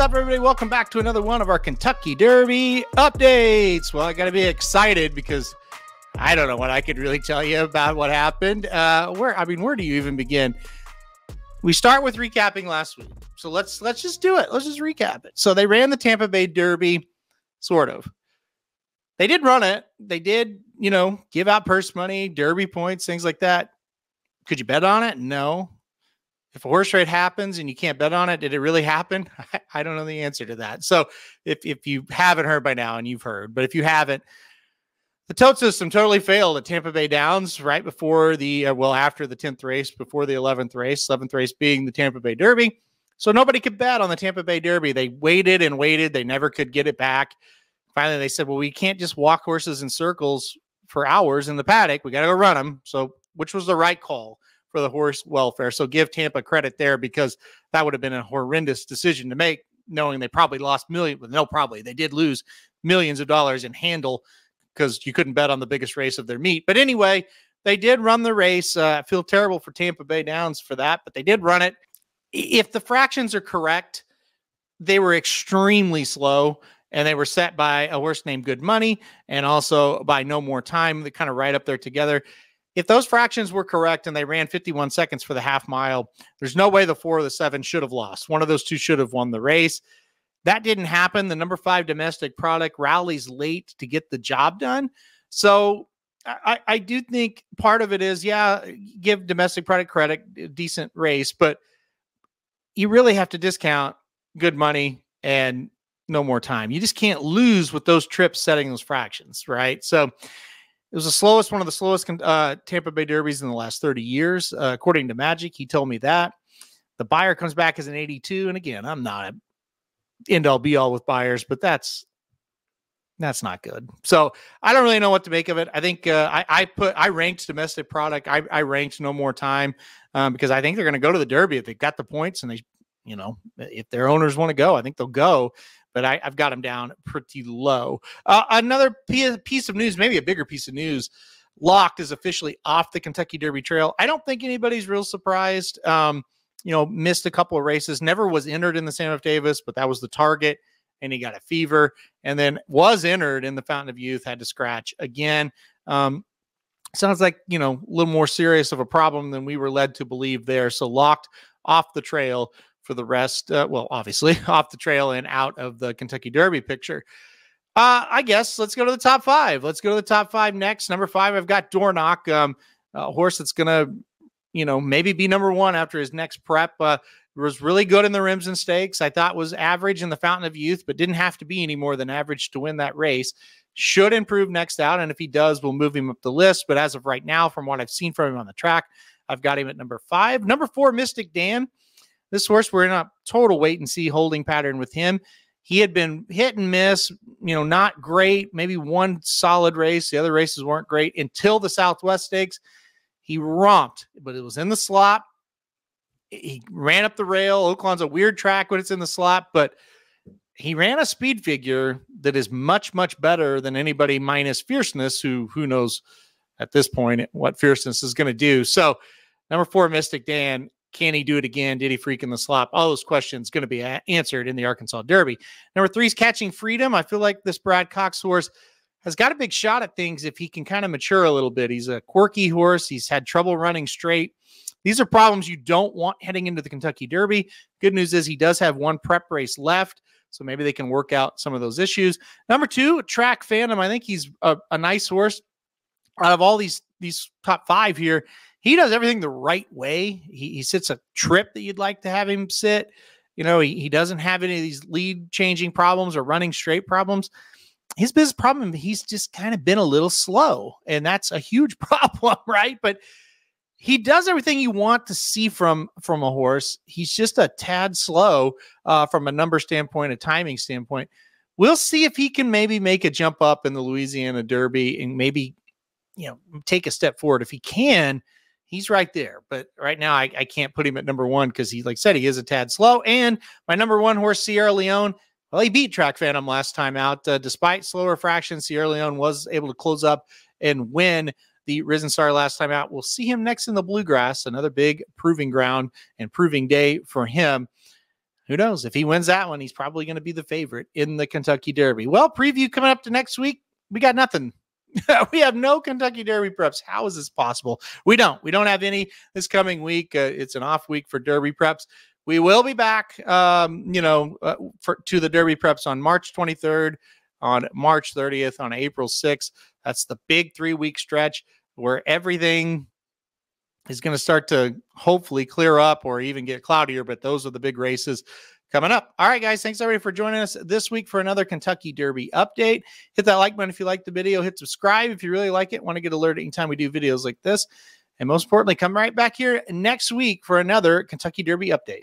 up, everybody? Welcome back to another one of our Kentucky Derby updates. Well, I got to be excited because I don't know what I could really tell you about what happened. Where do you even begin? We start with recapping last week. So let's just do it. Let's just recap it. So they ran the Tampa Bay Derby, sort of. They did run it. They did, give out purse money, Derby points, things like that. Could you bet on it? No. If a horse race happens and you can't bet on it, did it really happen? I don't know the answer to that. So if you haven't heard by now, and you've heard, but if you haven't, the tote system totally failed at Tampa Bay Downs right before after the 10th race, before the 11th race being the Tampa Bay Derby. So nobody could bet on the Tampa Bay Derby. They waited and waited. They never could get it back. Finally, they said, well, we can't just walk horses in circles for hours in the paddock. We got to go run them. So which was the right call for the horse welfare. So give Tampa credit there, because that would have been a horrendous decision to make, knowing they probably lost millions. Well, no, probably they did lose millions of dollars in handle because you couldn't bet on the biggest race of their meet. But anyway, they did run the race. I feel terrible for Tampa Bay Downs for that, but they did run it. If the fractions are correct, they were extremely slow, and they were set by a horse named Good Money and also by No More Time. They kind of right up there together. If those fractions were correct and they ran 51 seconds for the half mile, there's no way the 4 or the 7 should have lost. One of those two should have won the race. That didn't happen. The number 5 domestic product rallies late to get the job done. So I do think part of it is, give domestic product credit, decent race, but you really have to discount Good Money and No More Time. You just can't lose with those trips setting those fractions, right? So it was one of the slowest Tampa Bay Derbies in the last 30 years, according to Magic. He told me that. The buyer comes back as an 82. And again, I'm not an end-all be-all with buyers, but that's not good. So I don't really know what to make of it. I think I ranked domestic product. I ranked No More Time because I think they're going to go to the Derby if they've got the points, and if their owners want to go, I think they'll go. But I've got them down pretty low. Another piece of news, maybe a bigger piece of news, Locked is officially off the Kentucky Derby trail. I don't think anybody's real surprised. Missed a couple of races, never was entered in the San F. Davis, but that was the target, and he got a fever, and then was entered in the Fountain of Youth, had to scratch again. Sounds like, a little more serious of a problem than we were led to believe there. So Locked off the trail for the rest, obviously off the trail and out of the Kentucky Derby picture. I guess let's go to the top 5. Let's go to the top 5 next. Number 5, I've got Dornock, a horse that's going to, maybe be number 1 after his next prep. Was really good in the Rims and Stakes. I thought was average in the Fountain of Youth, but didn't have to be any more than average to win that race. Should improve next out, and if he does, we'll move him up the list. But as of right now, from what I've seen from him on the track, I've got him at number 5. Number 4, Mystic Dan. This horse, we're in a total wait-and-see holding pattern with him. He had been hit and miss, not great, maybe one solid race. The other races weren't great until the Southwest Stakes. He romped, but it was in the slop. He ran up the rail. Oaklawn's a weird track when it's in the slop, but he ran a speed figure that is much, much better than anybody minus Fierceness, who knows at this point what Fierceness is going to do. So number 4, Mystic Dan. Can he do it again? Did he freak in the slop? All those questions going to be answered in the Arkansas Derby. Number 3 is Catching Freedom. I feel like this Brad Cox horse has got a big shot at things if he can kind of mature a little bit. He's a quirky horse. He's had trouble running straight. These are problems you don't want heading into the Kentucky Derby. Good news is he does have one prep race left, so maybe they can work out some of those issues. Number 2, Track Phantom. I think he's a nice horse. Out of all these top 5 here, he does everything the right way. He sits a trip that you'd like to have him sit. He doesn't have any of these lead changing problems or running straight problems. His biggest problem, he's just kind of been a little slow, and that's a huge problem, right? But he does everything you want to see from a horse. He's just a tad slow from a number standpoint, a timing standpoint. We'll see if he can maybe make a jump up in the Louisiana Derby and maybe, take a step forward. If he can, he's right there. But right now I can't put him at number 1 because he, like I said, he is a tad slow. And my number 1 horse, Sierra Leone, well, he beat Track Phantom last time out. Despite slower fractions, Sierra Leone was able to close up and win the Risen Star last time out. We'll see him next in the Bluegrass, another big proving ground and proving day for him. who knows? If he wins that one, he's probably going to be the favorite in the Kentucky Derby. Well, preview coming up to next week. We got nothing. We have no Kentucky Derby preps. How is this possible? We don't have any this coming week. It's an off week for Derby preps. We will be back, to the Derby preps on March 23rd, on March 30th, on April 6th. That's the big 3-week stretch where everything is going to start to hopefully clear up or even get cloudier, but those are the big races coming up. All right, guys, thanks everybody for joining us this week for another Kentucky Derby update. Hit that like button if you like the video. Hit subscribe if you really like it. Want to get alerted anytime we do videos like this. And most importantly, come right back here next week for another Kentucky Derby update.